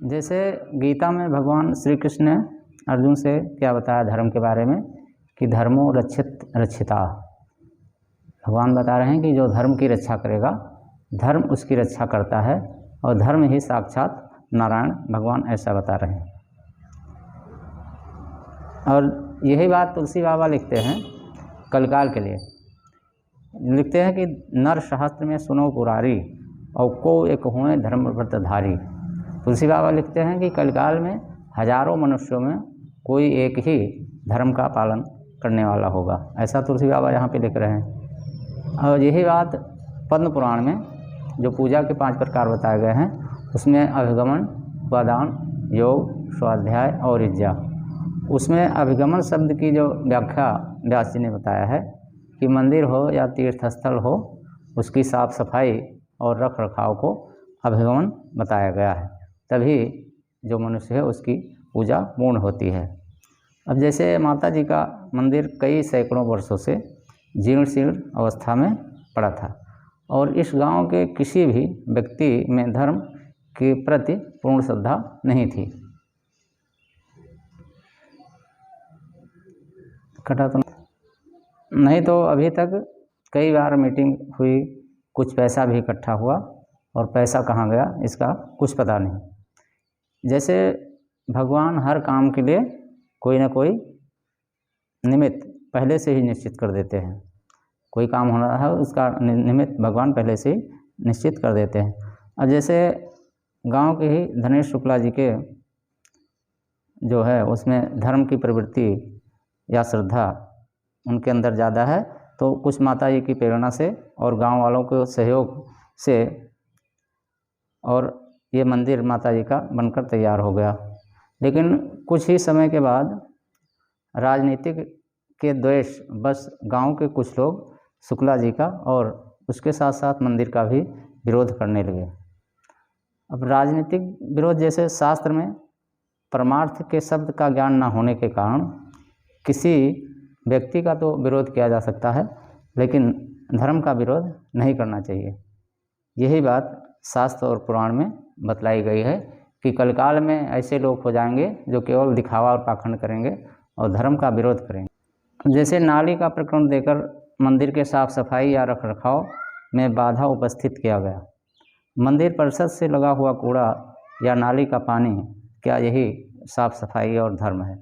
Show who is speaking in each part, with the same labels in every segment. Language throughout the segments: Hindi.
Speaker 1: जैसे गीता में भगवान श्री कृष्ण ने अर्जुन से क्या बताया धर्म के बारे में कि धर्मो रक्षित रक्षिता। भगवान बता रहे हैं कि जो धर्म की रक्षा करेगा धर्म उसकी रक्षा करता है और धर्म ही साक्षात नारायण भगवान ऐसा बता रहे हैं। और यही बात तुलसी बाबा लिखते हैं कलकाल के लिए। लिखते हैं कि नर सहस्त्र में सुनो पुरारी और को एक हुए धर्म व्रतधारी। तुलसी बाबा लिखते हैं कि कलकाल में हजारों मनुष्यों में कोई एक ही धर्म का पालन करने वाला होगा, ऐसा तुलसी बाबा यहाँ पे लिख रहे हैं। और यही बात पद्म पुराण में जो पूजा के 5 प्रकार बताए गए हैं उसमें अभिगमन, उपादान, योग, स्वाध्याय और इज्जा। उसमें अभिगमन शब्द की जो व्याख्या व्यास जी ने बताया है कि मंदिर हो या तीर्थस्थल हो उसकी साफ सफाई और रख रखाव को अभिगमन बताया गया है, तभी जो मनुष्य है उसकी पूजा पूर्ण होती है। अब जैसे माता जी का मंदिर कई सैकड़ों वर्षों से जीर्ण शीर्ण अवस्था में पड़ा था और इस गांव के किसी भी व्यक्ति में धर्म के प्रति पूर्ण श्रद्धा नहीं थी। कटा तो नहीं, तो अभी तक कई बार मीटिंग हुई, कुछ पैसा भी इकट्ठा हुआ और पैसा कहाँ गया इसका कुछ पता नहीं। जैसे भगवान हर काम के लिए कोई ना कोई निमित्त पहले से ही निश्चित कर देते हैं। कोई काम होना है उसका निमित्त भगवान पहले से ही निश्चित कर देते हैं। अब जैसे गांव के ही धनेश शुक्ला जी के जो है उसमें धर्म की प्रवृत्ति या श्रद्धा उनके अंदर ज़्यादा है, तो कुछ माता जी की प्रेरणा से और गांव वालों के सहयोग से और ये मंदिर माता जी का बनकर तैयार हो गया। लेकिन कुछ ही समय के बाद राजनीतिक के द्वेष बस गांव के कुछ लोग शुक्ला जी का और उसके साथ साथ मंदिर का भी विरोध करने लगे। अब राजनीतिक विरोध, जैसे शास्त्र में परमार्थ के शब्द का ज्ञान न होने के कारण किसी व्यक्ति का तो विरोध किया जा सकता है लेकिन धर्म का विरोध नहीं करना चाहिए। यही बात शास्त्र और पुराण में बतलाई गई है कि कलकाल में ऐसे लोग हो जाएंगे जो केवल दिखावा और पाखंड करेंगे और धर्म का विरोध करेंगे। जैसे नाली का प्रकरण देकर मंदिर के साफ सफाई या रख रखाव में बाधा उपस्थित किया गया। मंदिर परिसर से लगा हुआ कूड़ा या नाली का पानी, क्या यही साफ सफाई और धर्म है?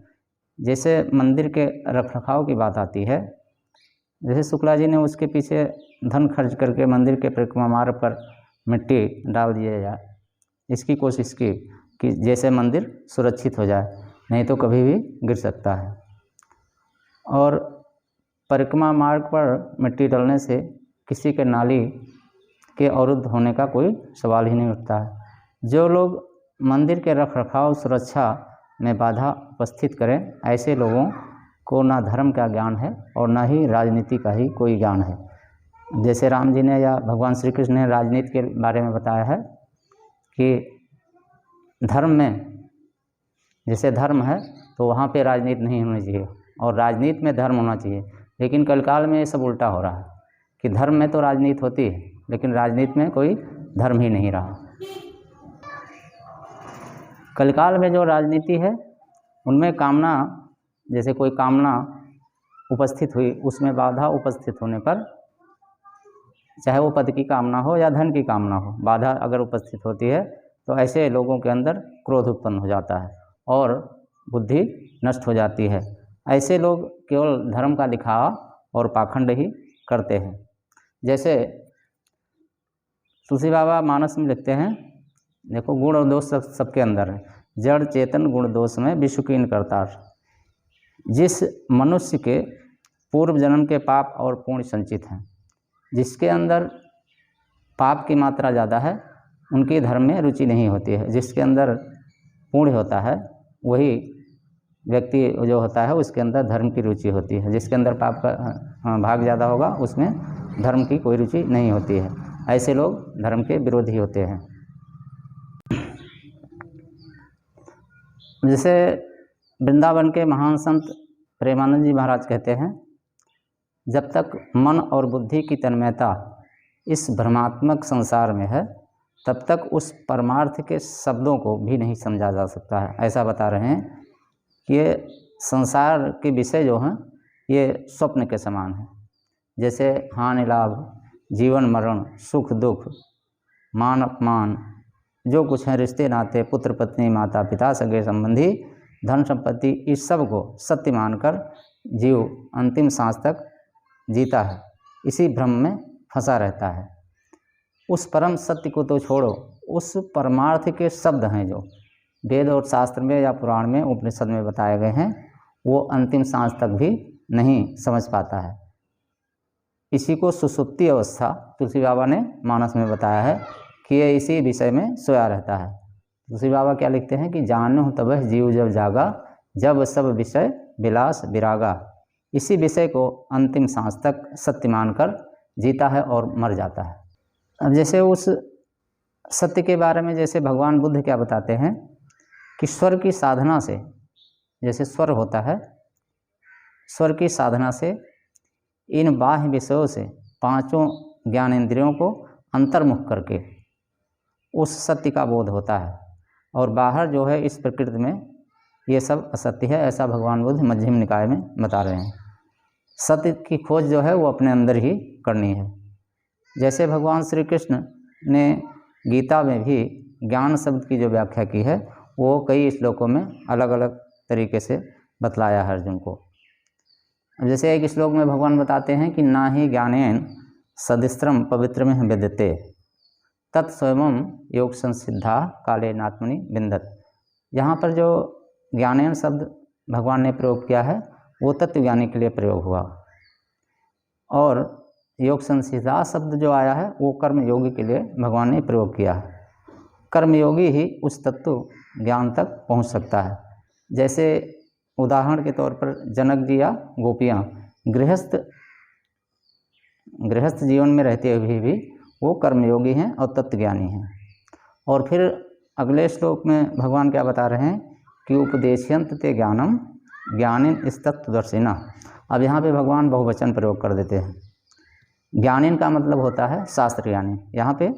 Speaker 1: जैसे मंदिर के रख रखाव की बात आती है, जैसे शुक्ला जी ने उसके पीछे धन खर्च करके मंदिर के परिक्रमा मार्ग पर मिट्टी डाल दिया जाए, इसकी कोशिश की कि जैसे मंदिर सुरक्षित हो जाए, नहीं तो कभी भी गिर सकता है। और परिक्रमा मार्ग पर मिट्टी डालने से किसी के नाली के अवरुद्ध होने का कोई सवाल ही नहीं उठता है। जो लोग मंदिर के रख रखाव सुरक्षा में बाधा उपस्थित करें, ऐसे लोगों को ना धर्म का ज्ञान है और ना ही राजनीति का ही कोई ज्ञान है। जैसे राम जी ने या भगवान श्री कृष्ण ने राजनीति के बारे में बताया है कि धर्म में जैसे धर्म है तो वहाँ पे राजनीति नहीं होनी चाहिए और राजनीति में धर्म होना चाहिए। लेकिन कलकाल में ये सब उल्टा हो रहा है कि धर्म में तो राजनीति होती है लेकिन राजनीति में कोई धर्म ही नहीं रहा। कलकाल में जो राजनीति है उनमें कामना, जैसे कोई कामना उपस्थित हुई, उसमें बाधा उपस्थित होने पर, चाहे वो पद की कामना हो या धन की कामना हो, बाधा अगर उपस्थित होती है तो ऐसे लोगों के अंदर क्रोध उत्पन्न हो जाता है और बुद्धि नष्ट हो जाती है। ऐसे लोग केवल धर्म का दिखावा और पाखंड ही करते हैं। जैसे तुलसी बाबा मानस में लिखते हैं, देखो गुण और दोष सबके अंदर है, जड़ चेतन गुण दोष में विश्व कीन करतार। जिस मनुष्य के पूर्व जन्म के पाप और पुण्य संचित हैं, जिसके अंदर पाप की मात्रा ज़्यादा है उनकी धर्म में रुचि नहीं होती है। जिसके अंदर पुण्य होता है वही व्यक्ति जो होता है उसके अंदर धर्म की रुचि होती है। जिसके अंदर पाप का भाग ज़्यादा होगा उसमें धर्म की कोई रुचि नहीं होती है। ऐसे लोग धर्म के विरोधी होते हैं। जैसे वृंदावन के महान संत प्रेमानंद जी महाराज कहते हैं, जब तक मन और बुद्धि की तन्मयता इस भ्रमात्मक संसार में है तब तक उस परमार्थ के शब्दों को भी नहीं समझा जा सकता है। ऐसा बता रहे हैं कि ये संसार के विषय जो हैं ये स्वप्न के समान है। जैसे हानि लाभ, जीवन मरण, सुख दुख, मान अपमान, जो कुछ है रिश्ते नाते, पुत्र पत्नी, माता पिता, सगे संबंधी, धन संपत्ति, इस सब को सत्य मानकर जीव अंतिम सांस तक जीता है, इसी भ्रम में फंसा रहता है। उस परम सत्य को तो छोड़ो, उस परमार्थ के शब्द हैं जो वेद और शास्त्र में या पुराण में उपनिषद में बताए गए हैं, वो अंतिम सांस तक भी नहीं समझ पाता है। इसी को सुसुप्ति अवस्था तुलसी बाबा ने मानस में बताया है कि ये इसी विषय में सोया रहता है। तुलसी बाबा क्या लिखते हैं कि जानो तब जीव जब जागा, जब सब विषय विलास विरागा। इसी विषय को अंतिम सांस तक सत्य मानकर जीता है और मर जाता है। अब जैसे उस सत्य के बारे में जैसे भगवान बुद्ध क्या बताते हैं कि स्वर की साधना से, जैसे स्वर होता है, स्वर की साधना से इन बाह्य विषयों से पांचों ज्ञानेंद्रियों को अंतर्मुख करके उस सत्य का बोध होता है, और बाहर जो है इस प्रकृति में ये सब असत्य है। ऐसा भगवान बुद्ध मध्यम निकाय में बता रहे हैं। सत्य की खोज जो है वो अपने अंदर ही करनी है। जैसे भगवान श्री कृष्ण ने गीता में भी ज्ञान शब्द की जो व्याख्या की है वो कई श्लोकों में अलग अलग तरीके से बतलाया है अर्जुन को। जैसे एक श्लोक में भगवान बताते हैं कि ना ही ज्ञानेन सदिस्त्रम पवित्रम विद्यते तत्स्वयं योग संसिद्धा काले नात्मनि विन्दत। यहाँ पर जो ज्ञानेन शब्द भगवान ने प्रयोग किया है वो तत्वज्ञानी के लिए प्रयोग हुआ, और योग संसिद्धा शब्द जो आया है वो कर्मयोगी के लिए भगवान ने प्रयोग किया है। कर्मयोगी ही उस तत्व ज्ञान तक पहुँच सकता है। जैसे उदाहरण के तौर पर जनक जी या गोपियाँ गृहस्थ जीवन में रहते हुए भी वो कर्मयोगी हैं और तत्वज्ञानी हैं। और फिर अगले श्लोक में भगवान क्या बता रहे हैं कि उपदेशयंत ते ज्ञानम ज्ञानिन तत्वदर्शिना। अब यहाँ पे भगवान बहुवचन प्रयोग कर देते हैं। ज्ञानिन का मतलब होता है शास्त्र ज्ञानी, यहाँ पे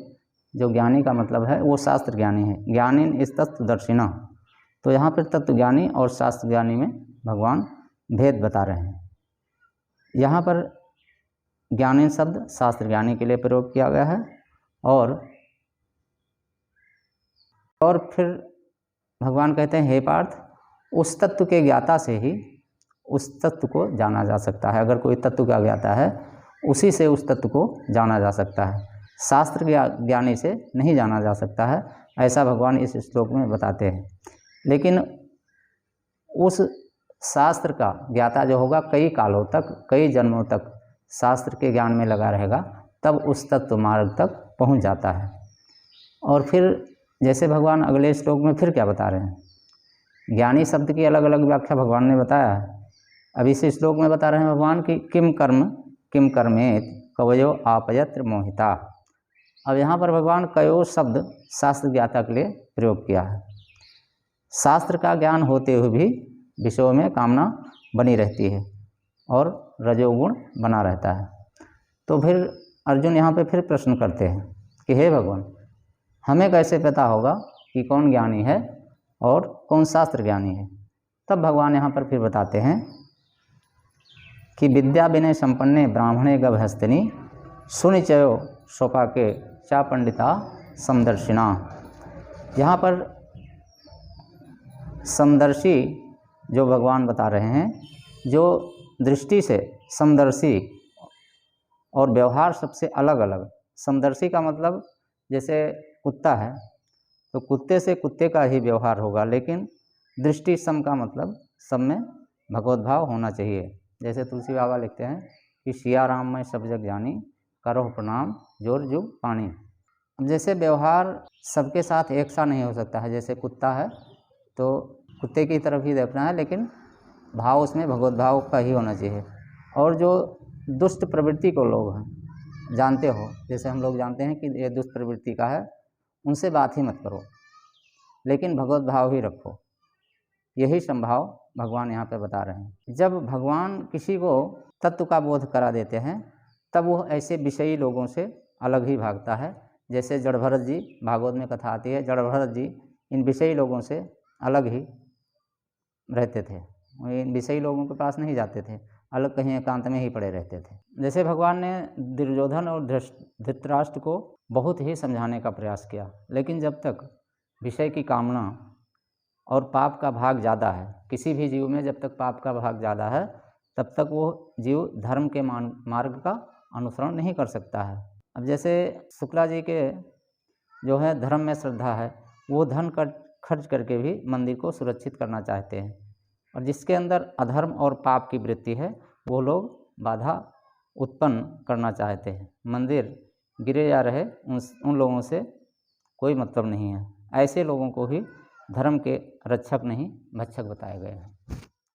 Speaker 1: जो ज्ञानी का मतलब है वो शास्त्र ज्ञानी है। ज्ञानिन तत्वदर्शिना, तो यहाँ पर तत्वज्ञानी और शास्त्र ज्ञानी में भगवान भेद बता रहे हैं। यहाँ पर ज्ञानी शब्द शास्त्र ज्ञानी के लिए प्रयोग किया गया है, और फिर भगवान कहते हैं हे पार्थ, उस तत्व के ज्ञाता से ही उस तत्व को जाना जा सकता है। अगर कोई तत्व का ज्ञाता है उसी से उस तत्व को जाना जा सकता है, शास्त्र ज्ञानी से नहीं जाना जा सकता है। ऐसा भगवान इस श्लोक में बताते हैं। लेकिन उस शास्त्र का ज्ञाता जो होगा कई कालों तक, कई जन्मों तक शास्त्र के ज्ञान में लगा रहेगा, तब उस तत्व मार्ग तक पहुंच जाता है। और फिर जैसे भगवान अगले श्लोक में फिर क्या बता रहे हैं, ज्ञानी शब्द की अलग अलग व्याख्या भगवान ने बताया है। अब इस श्लोक में बता रहे हैं भगवान कि किम कर्मेत कवयो आपयत्र मोहिता। अब यहाँ पर भगवान कयो शब्द शास्त्र ज्ञाता के लिए प्रयोग किया है। शास्त्र का ज्ञान होते हुए भी विषयों में कामना बनी रहती है और रजोगुण बना रहता है। तो फिर अर्जुन यहाँ पे फिर प्रश्न करते हैं कि हे भगवान, हमें कैसे पता होगा कि कौन ज्ञानी है और कौन शास्त्र ज्ञानी है। तब भगवान यहाँ पर फिर बताते हैं कि विद्या विनय संपन्ने ब्राह्मणे गभहस्तिनी सुनिचयो सोपाके चा पंडिता समदर्शिना। यहाँ पर समदर्शी जो भगवान बता रहे हैं, जो दृष्टि से समदर्शी और व्यवहार सबसे अलग अलग। समदर्शी का मतलब जैसे कुत्ता है तो कुत्ते से कुत्ते का ही व्यवहार होगा, लेकिन दृष्टि सम का मतलब सब में भगवत भाव होना चाहिए। जैसे तुलसी बाबा लिखते हैं कि सिया राम मैं सब जग जानी, करो प्रणाम जोर जुग पानी। अब जैसे व्यवहार सबके साथ एक सा नहीं हो सकता है। जैसे कुत्ता है तो कुत्ते की तरफ ही देखना है, लेकिन भाव उसमें भगवत भाव का ही होना चाहिए। और जो दुष्ट प्रवृत्ति को लोग हैं जानते हो, जैसे हम लोग जानते हैं कि ये दुष्ट प्रवृत्ति का है, उनसे बात ही मत करो, लेकिन भगवत भाव ही रखो। यही संभाव भगवान यहाँ पे बता रहे हैं। जब भगवान किसी को तत्व का बोध करा देते हैं तब वो ऐसे विषयी लोगों से अलग ही भागता है, जैसे जड़भरत जी, भागवत में कथा आती है, जड़भरत जी इन विषयी लोगों से अलग ही रहते थे, वो इन विषयी लोगों के पास नहीं जाते थे, अलग कहीं एकांत में ही पड़े रहते थे। जैसे भगवान ने दुर्योधन और धृतराष्ट्र को बहुत ही समझाने का प्रयास किया, लेकिन जब तक विषय की कामना और पाप का भाग ज़्यादा है, किसी भी जीव में जब तक पाप का भाग ज़्यादा है तब तक वो जीव धर्म के मार्ग का अनुसरण नहीं कर सकता है। अब जैसे शुक्ला जी के जो है धर्म में श्रद्धा है, वो धन खर्च करके भी मंदिर को सुरक्षित करना चाहते हैं, और जिसके अंदर अधर्म और पाप की वृत्ति है वो लोग बाधा उत्पन्न करना चाहते हैं। मंदिर गिरे या रहे उन लोगों से कोई मतलब नहीं है। ऐसे लोगों को ही धर्म के रक्षक नहीं भक्षक बताए गए हैं।